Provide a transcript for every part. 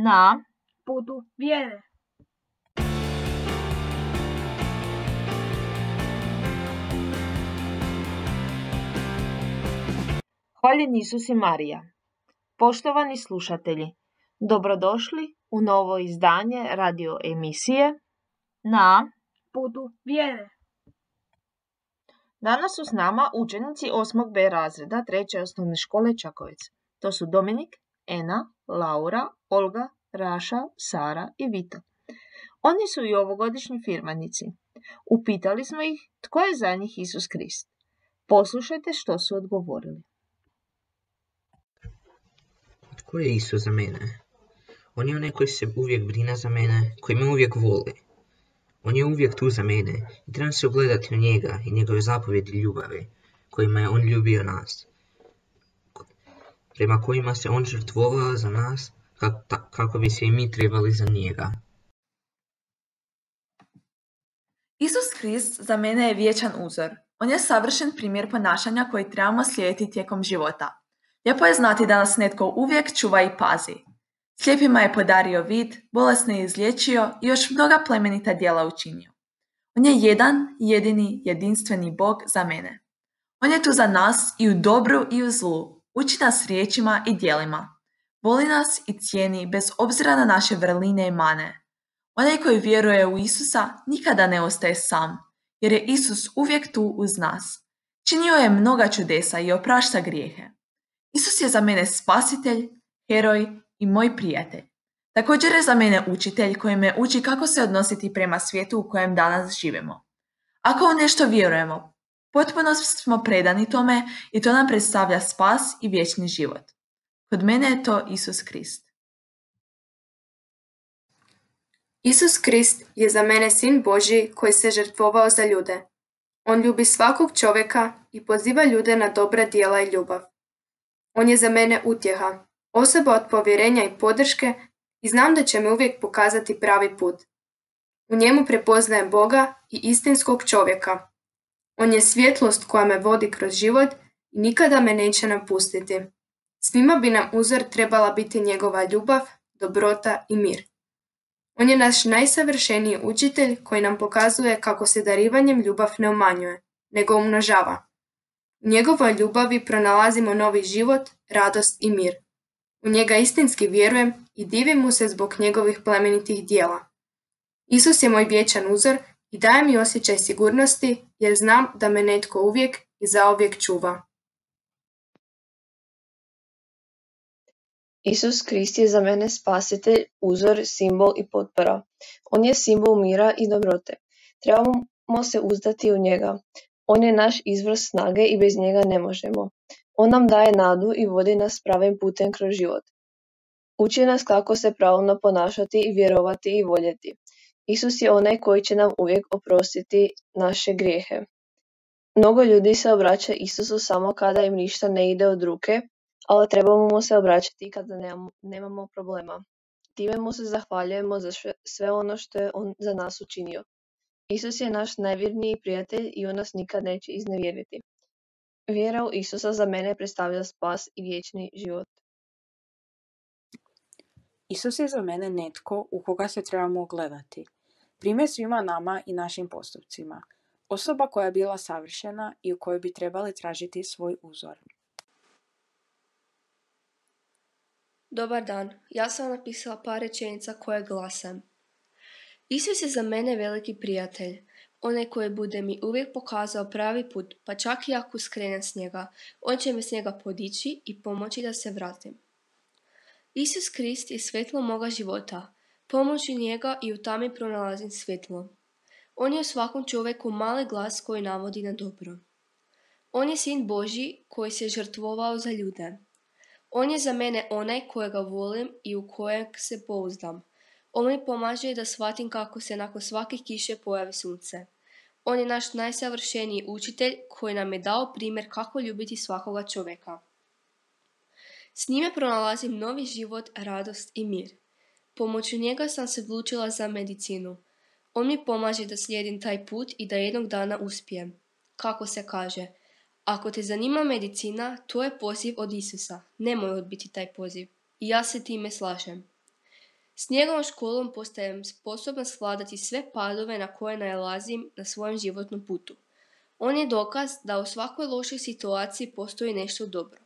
na putu vjere. Hvaljen Isus i Marija. Poštovani slušatelji, dobrodošli u novo izdanje radio emisije na putu vjere. Danas su s nama učenici 8. B razreda 3. osnovne škole Čakovec. To su Dominik, Ena, Laura, Olga, Raša, Sara i Vita. Oni su i ovogodišnji firmanici. Upitali smo ih tko je za njih Isus Krist. Poslušajte što su odgovorili. Tko je Isus za mene? On je onaj koji se uvijek brine za mene, koji me uvijek voli. On je uvijek tu za mene i trebam se ugledati u njega i njegove zapovjedi ljubavi, kojima je on ljubio nas. Prema kojima se on žrtvovao za nas, kako bi se i mi trebali za njega. Isus Krist za mene je vječan uzor. On je savršen primjer ponašanja koji trebamo slijediti tijekom života. Lijepo je znati da nas netko uvijek čuva i pazi. Slijepima je podario vid, bolesne je izliječio i još mnoga plemenita djela učinio. On je jedan, jedini, jedinstveni Bog za mene. On je tu za nas i u dobru i u zlu. Uči nas riječima i djelima. Voli nas i cijeni bez obzira na naše vrline i mane. Onaj koji vjeruje u Isusa nikada ne ostaje sam, jer je Isus uvijek tu uz nas. Činio je mnoga čudesa i oprašta grijehe. Isus je za mene spasitelj, heroj i moj prijatelj. Također je za mene učitelj koji me uči kako se odnositi prema svijetu u kojem danas živimo. Ako u nešto vjerujemo, potpuno smo predani tome i to nam predstavlja spas i vječni život. Kod mene je to Isus Krist. Isus Krist je za mene sin Božji koji se žrtvovao za ljude. On ljubi svakog čovjeka i poziva ljude na dobra djela i ljubav. On je za mene utjeha, osoba od povjerenja i podrške i znam da će me uvijek pokazati pravi put. U njemu prepoznajem Boga i istinskog čovjeka. On je svjetlost koja me vodi kroz život i nikada me neće napustiti. Svima bi nam uzor trebala biti njegova ljubav, dobrota i mir. On je naš najsavršeniji učitelj koji nam pokazuje kako se darivanjem ljubav ne umanjuje, nego umnožava. U njegovoj ljubavi pronalazimo novi život, radost i mir. U njega istinski vjerujem i divim mu se zbog njegovih plemenitih djela. Isus je moj vječan uzor i daje mi osjećaj sigurnosti jer znam da me netko uvijek i zauvijek čuva. Isus Krist je za mene spasitelj, uzor, simbol i potpora. On je simbol mira i dobrote. Trebamo se uzdati u njega. On je naš izvor snage i bez njega ne možemo. On nam daje nadu i vodi nas pravim putem kroz život. Uči nas kako se pravilno ponašati i vjerovati i voljeti. Isus je onaj koji će nam uvijek oprostiti naše grijehe. Mnogo ljudi se obraća Isusu samo kada im ništa ne ide od ruke, ali trebamo mu se obraćati kada nemamo problema. Time mu se zahvaljujemo za sve ono što je on za nas učinio. Isus je naš najvjerniji prijatelj i on nas nikad neće iznevjeriti. Vjera u Isusa za mene predstavlja spas i vječni život. Isus je za mene netko u koga se trebamo ugledati. Primjer svima nama i našim postupcima. Osoba koja je bila savršena i u kojoj bi trebali tražiti svoj uzor. Dobar dan, ja sam napisala par rečenica koje glasam. Isus je za mene veliki prijatelj, onaj koji bude mi uvijek pokazao pravi put, pa čak i ako skrenem s njega, on će me s njega podići i pomoći da se vratim. Isus Krist je svjetlo moga života, pomoću njega i u tami pronalazim svjetlo. On je u svakom čovjeku mali glas koji navodi na dobro. On je sin Božji koji se žrtvovao za ljude. On je za mene onaj kojega volim i u kojeg se pouzdam. On mi pomaže da shvatim kako se nakon svake kiše pojavi sunce. On je naš najsavršeniji učitelj koji nam je dao primjer kako ljubiti svakoga čovjeka. S njime pronalazim novi život, radost i mir. Pomoću njega sam se odlučila za medicinu. On mi pomaže da slijedim taj put i da jednog dana uspijem. Kako se kaže, ako te zanima medicina, to je poziv od Isusa. Nemoj odbiti taj poziv. I ja se time slažem. S njegovom školom postajem sposobna svladati sve padove na koje nailazim na svojem životnom putu. On je dokaz da u svakoj lošoj situaciji postoji nešto dobro.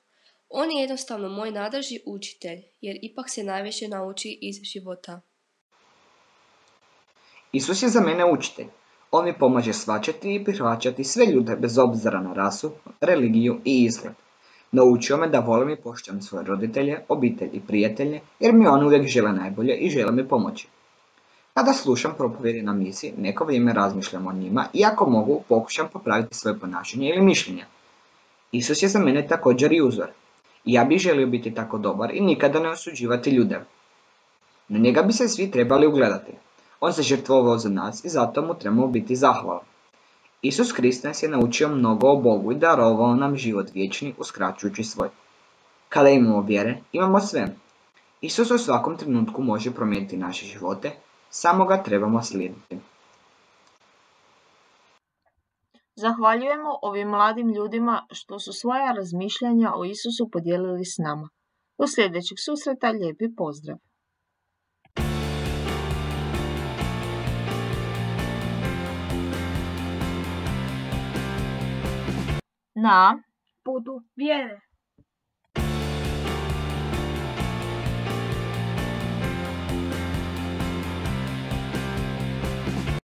On je jednostavno moj nadraži učitelj, jer ipak se najviše nauči iz života. Isus je za mene učitelj. On mi pomaže shvaćati i prihvaćati sve ljude bez obzira na rasu, religiju i izgled. Naučio me da volim i poštujem svoje roditelje, obitelj i prijatelje, jer mi oni uvijek žele najbolje i žele mi pomoći. Kada slušam propovjedi na misi, neko vrijeme razmišljam o njima i ako mogu, pokušam popraviti svoje ponašanje ili mišljenja. Isus je za mene također i uzor. Ja bih želio biti tako dobar i nikada ne osuđivati ljude. Na njega bi se svi trebali ugledati. On se žrtvovao za nas i zato mu trebamo biti zahvalan. Isus Krist nas je naučio mnogo o Bogu i darovao nam život vječni uskraćujući svoj. Kada imamo vjere, imamo sve. Isus u svakom trenutku može promijeniti naše živote, samo ga trebamo slijediti. Zahvaljujemo ovim mladim ljudima što su svoja razmišljanja o Isusu podijelili s nama. Do sljedećeg susreta, lijepi pozdrav! Na putu vjere.